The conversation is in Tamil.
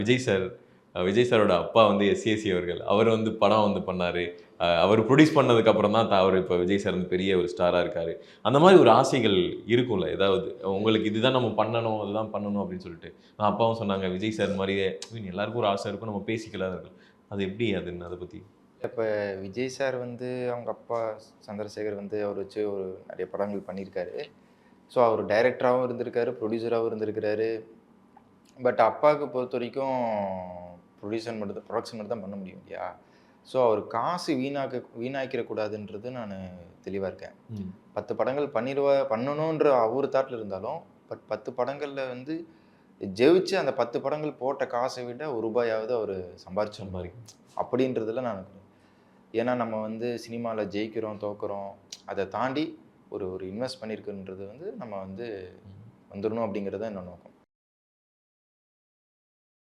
விஜய் சார் விஜய் சாரோட அப்பா வந்து எஸ்ஏசி அவர்கள். அவர் வந்து படம் வந்து பண்ணாரு. அவர் ப்ரொடியூஸ் பண்ணதுக்கு அப்புறம் தான் அவர் இப்ப விஜய் சார் வந்து பெரிய ஒரு ஸ்டாரா இருக்காரு. அந்த மாரி ஒரு ஆசைகள் இருக்கும்ல ஏதாவது? உங்களுக்கு இதுதான் நம்ம பண்ணணும், அதுதான் பண்ணணும் அப்படின்னு சொல்லிட்டு. அப்பாவும் சொன்னாங்க, விஜய் சார் மாரியே எல்லாருக்கும் ஒரு ஆசை இருக்கும். நம்ம பேசிக்கலாம். அது எப்படி அதுன்னு அத பத்தி? இப்ப விஜய் சார் வந்து அவங்க அப்பா சந்திரசேகர் வந்து அவர வச்சு ஒரு நெறைய படங்கள் பண்ணியிருக்காரு. ஸோ அவர் டைரக்டராவும் இருந்திருக்காரு, ப்ரொடியூசராவும் இருந்திருக்கிறாரு. பட் அப்பாவுக்கு பொறுத்தவரைக்கும் புரொடக்ஷன் மட்டும் தான் பண்ண முடியும் இல்லையா? ஸோ அவர் காசு வீணாக்கிற கூடாதுன்றது நானு தெளிவா இருக்கேன். ம். 10 படங்கள் பண்ணணுன்ற அவரு தாட்ல இருந்தாலும், பட் 10 படங்கள்ல வந்து ஜெயிச்சு அந்த 10 படங்கள் போட்ட காச விட ரூ. 1 அவரு சம்பாரிச்சிரணும். சம்பாரிக்கணும். அப்படின்றதுல நான் ஏன்னா நம்ம வந்து சினிமால ஜெயிக்கிறோம், தோக்குறோம். அத தாண்டி ஒரு ஒரு இன்வெஸ்ட் பண்ணியிருக்குன்றது வந்து நம்ம வந்து ம். வந்துரணும் அப்படிங்கிறது தான் என்னோட நோக்கம்.